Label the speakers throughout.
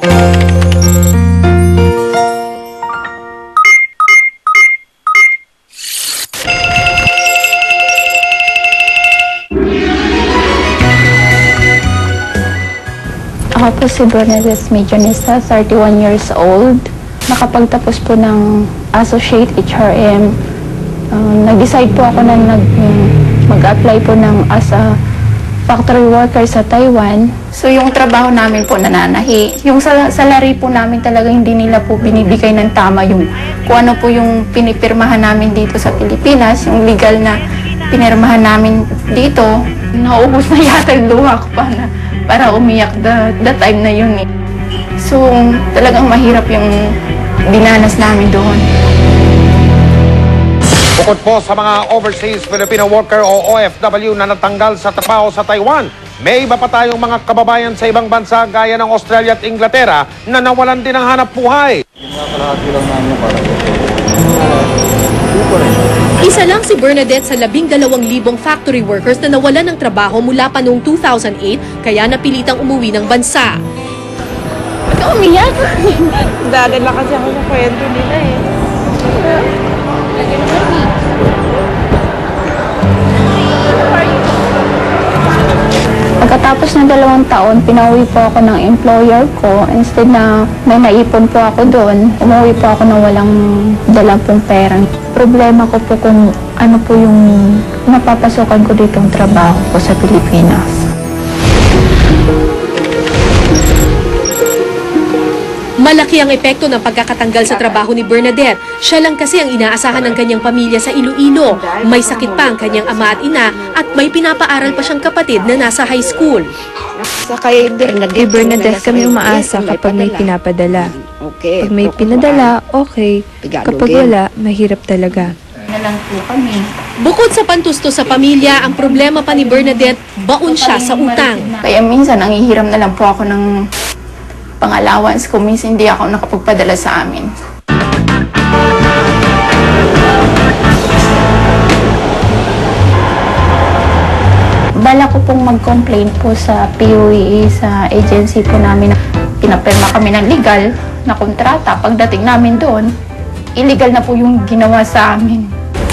Speaker 1: Ako po si Bernadette Medionista, 31 years old. Nakapagtapos po ng Associate HRM. Nag-decide po ako na mag-apply po as a factory worker sa Taiwan. So yung trabaho namin po nananahi. Yung salary po namin talaga hindi nila po binibigay ng tama yung kung ano po yung pinipirmahan namin dito sa Pilipinas, yung legal na pinirmahan namin dito. Nauubos na yata yung luha ko pa na para umiyak the time na yun eh. So talagang mahirap yung dinanas namin doon.
Speaker 2: Bukod po sa mga overseas Filipino worker o OFW na natanggal sa trabaho sa Taiwan, may iba pa tayong mga kababayan sa ibang bansa gaya ng Australia at Inglaterra na nawalan din ng hanap buhay.
Speaker 3: Isa lang si Bernadette sa 12,000 factory workers na nawalan ng trabaho mula pa noong 2008 kaya napilitang umuwi ng bansa.
Speaker 1: Ba't ka umiyak?
Speaker 4: Dadala kasi ako sa kwento nila eh.
Speaker 1: Pagkatapos ng 2 taon, pinauwi po ako ng employer ko. Instead na may naipon po ako doon, umuwi po ako na walang dalang pong pera. Problema ko po kung ano po yung napapasokan ko ditong trabaho ko sa Pilipinas.
Speaker 3: Malaki ang epekto ng pagkakatanggal sa trabaho ni Bernadette. Siya lang kasi ang inaasahan ng kanyang pamilya sa Iloilo. May sakit pa ang kanyang ama at ina at may pinapaaral pa siyang kapatid na nasa high school.
Speaker 4: Sa kay Bernadette
Speaker 5: kami umaasa kapag may pinapadala. Pag may pinadala, okay. Kapag wala, mahirap talaga.
Speaker 1: Na lang po kami.
Speaker 3: Bukod sa pantusto sa pamilya, ang problema pa ni Bernadette, baon siya sa utang.
Speaker 1: Kaya minsan, nangihiram na lang po ako ng pang-allowance ko. Minsan hindi ako nakapagpadala sa amin. Bala ko pong mag-complain po sa PUEA, sa agency po namin. Pinapirma kami ng legal na kontrata. Pagdating namin doon, illegal na po yung ginawa sa amin.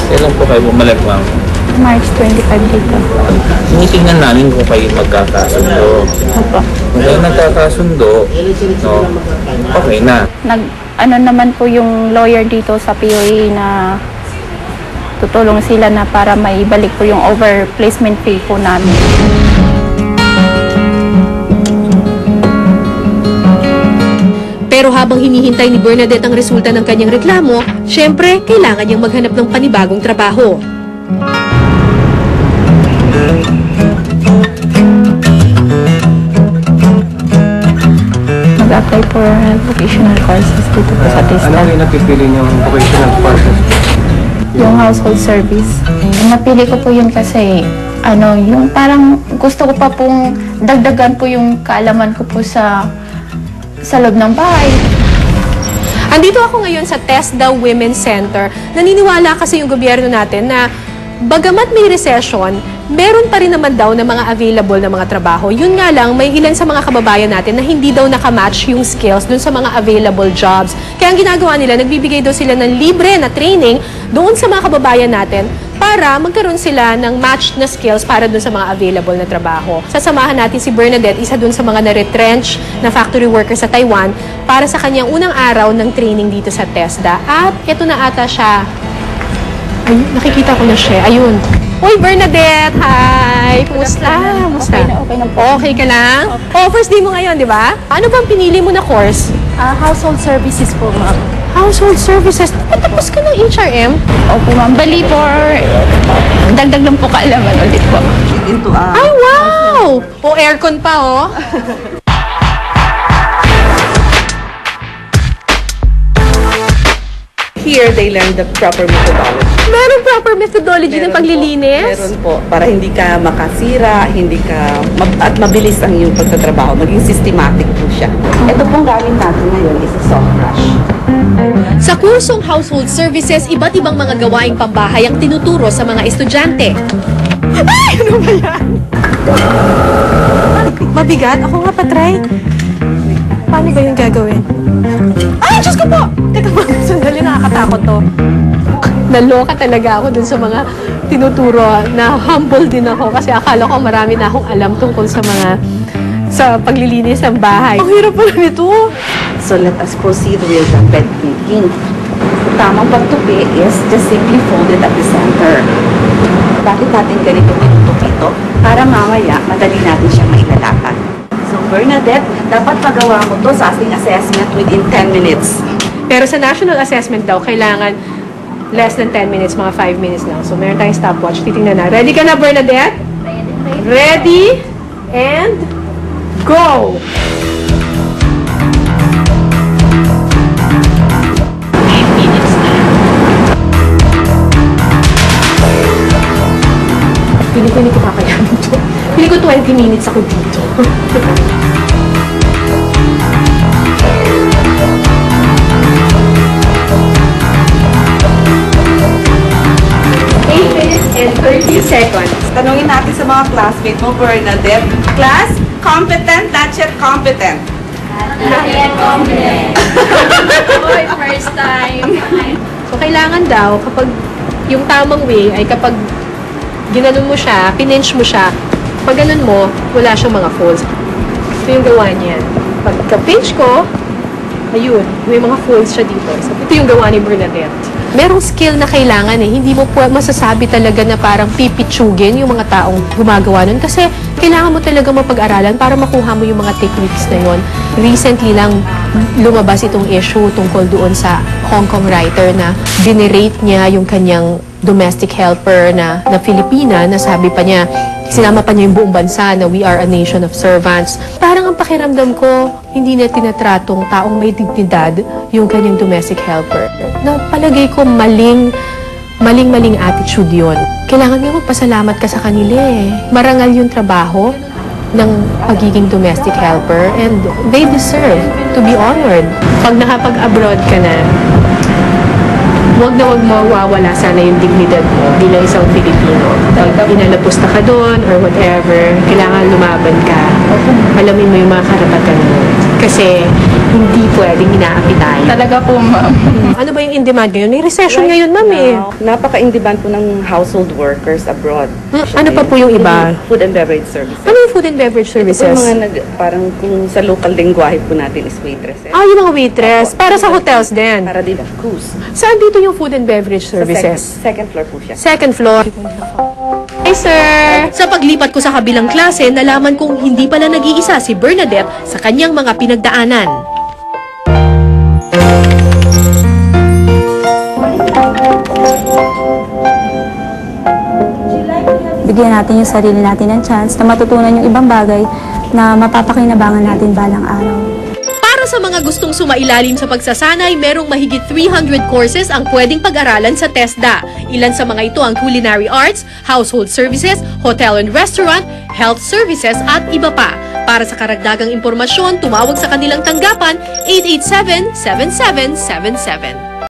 Speaker 6: Kailan po kayo bumalik, ma'am?
Speaker 1: March 25 dito.
Speaker 6: Tinitingnan namin kung kayo magkakasundo.
Speaker 1: Opo.
Speaker 6: Kung kayo nagkakasundo, no, okay na.
Speaker 1: Ano naman po yung lawyer dito sa POA na tutulong sila na para maibalik po yung overplacement fee po namin.
Speaker 3: Pero habang hinihintay ni Bernadette ang resulta ng kanyang reklamo, syempre, kailangan niyang maghanap ng panibagong trabaho.
Speaker 1: Mag-apply for vocational courses dito po sa TESDA.
Speaker 2: Ano yung napipili niyong vocational courses?
Speaker 1: Yung household service. Napili ko po yun kasi yung parang gusto ko pa pong dagdagan po yung kaalaman ko po sa loob ng bahay.
Speaker 3: Andito ako ngayon sa TESDA Women's Center. Naniniwala kasi yung gobyerno natin na bagamat may recession, meron pa rin naman daw na mga available na mga trabaho. Yun nga lang, may ilan sa mga kababayan natin na hindi daw nakamatch yung skills dun sa mga available jobs. Kaya ang ginagawa nila, nagbibigay daw sila ng libre na training doon sa mga kababayan natin para magkaroon sila ng matched na skills para dun sa mga available na trabaho. Sasamahan natin si Bernadette, isa dun sa mga na-retrench na factory worker sa Taiwan para sa kanyang unang araw ng training dito sa TESDA. At ito na ata siya. Ay, nakikita ko na siya. Ayun. Uy, Bernadette! Hi! Kumusta?
Speaker 1: Okay na po.
Speaker 3: Okay ka lang? Oh, first day mo ngayon, di ba? Ano bang pinili mo na course?
Speaker 1: Household services po, ma'am.
Speaker 3: Household services. Tapos ka ng HRM?
Speaker 1: Opo, ma'am. Bali for dagdag lang po kaalaman ulit po.
Speaker 3: Ay, wow! O, aircon pa, oh.
Speaker 4: Here, they learn the proper methodology.
Speaker 3: Meron proper methodology ng paglilinis?
Speaker 4: Meron po. Para hindi ka makasira, at mabilis ang iyong pagtatrabaho. Maging systematic po siya. Ito pong gamit natin ngayon is a soft brush.
Speaker 3: Sa kursong Household Services, iba't ibang mga gawaing pambahay ang tinuturo sa mga estudyante. Ay! Ano ba yan? Mabigat? Ako nga patry. Paano ba yung gagawin? Ay, Diyos ko po! Teka mo, sandali, nakakatakot to. Naloka talaga ako dun sa mga tinuturo na humble din ako kasi akala ko marami na akong alam tungkol sa paglilinis ng bahay. Ang hirap pala nito.
Speaker 4: So let us proceed with the bed making. Tamang pagtupi is just simply fold it at the center. Bakit natin ganito pinutupi ito? Para mamaya, madali natin siyang mailalakad. So Bernadette, dapat pagawa mo to sa ating assessment within 10 minutes.
Speaker 3: Pero sa national assessment daw, kailangan less than 10 minutes, mga 5 minutes lang. So meron tayong stopwatch. Titingnan na. Ready ka na, Bernadette? Ready? And go! Pili ko hindi ko kakayanin ito. Pili ko 20 minutes ako dito. And 30 seconds.
Speaker 4: Tanungin natin sa mga classmates mo, Bernadette. Class, competent, not yet competent.
Speaker 3: First time. So, kailangan daw, kapag yung tamang way ay kapag ginanon mo siya, pinench mo siya, pag ganon mo, wala siyang mga folds. Ito yung gawa niyan. Pagka-pinch ko, ayun, may mga folds siya dito. So, ito yung gawa ni Bernadette. Merong skill na kailangan eh. Hindi mo po masasabi talaga na parang pipitsugin yung mga taong gumagawa nun. Kasi kailangan mo talaga mapag-aralan para makuha mo yung mga techniques na yun. Recently lang lumabas itong issue tungkol doon sa Hong Kong writer na generate niya yung kanyang domestic helper na Filipina na sabi pa niya, sinama pa niya yung buong bansa na we are a nation of servants. Parang ang pakiramdam ko, hindi na tinatratong taong may dignidad yung kanyang domestic helper. Na palagay ko maling attitude yun. Kailangan nga magpasalamat ka sa kanila eh. Marangal yung trabaho ng pagiging domestic helper and they deserve to be honored. Pag nakapag-abroad ka na, huwag na huwag mawawala sana yung dignidad mo bilang isang Filipino. Pag inalapusta ka doon or whatever, kailangan lumaban ka. Alamin mo yung mga karapatan mo. Kasi hindi pwedeng inaapi tayo.
Speaker 1: Talaga po, ma'am.
Speaker 3: Ano ba yung in-demand ngayon? May recession ngayon, ma'am eh.
Speaker 4: Napaka-in-demand po ng household workers abroad.
Speaker 3: Ano pa po yung iba?
Speaker 4: Food and beverage services.
Speaker 3: Ano yung food and beverage services?
Speaker 4: Ito po mga parang kung sa local lingwahe po natin is waitress.
Speaker 3: Ah, yung mga waitress. Para sa hotels din.
Speaker 4: Para din cruise.
Speaker 3: Saan dito yung food and beverage services?
Speaker 4: Second floor po siya.
Speaker 3: Second floor. Hi, sir!
Speaker 7: Sa paglipat ko sa kabilang klase, nalaman kong hindi pala nag-iisa si Bernadette sa kanyang mga pinagdaanan.
Speaker 8: Bigyan natin yung sarili natin ng chance na matutunan yung ibang bagay na mapapakinabangan natin balang araw.
Speaker 7: Para sa mga gustong sumailalim sa pagsasanay, merong mahigit 300 courses ang pwedeng pag-aralan sa TESDA. Ilan sa mga ito ang culinary arts, household services, hotel and restaurant, health services at iba pa. Para sa karagdagang impormasyon, tumawag sa kanilang tanggapan 887-7777.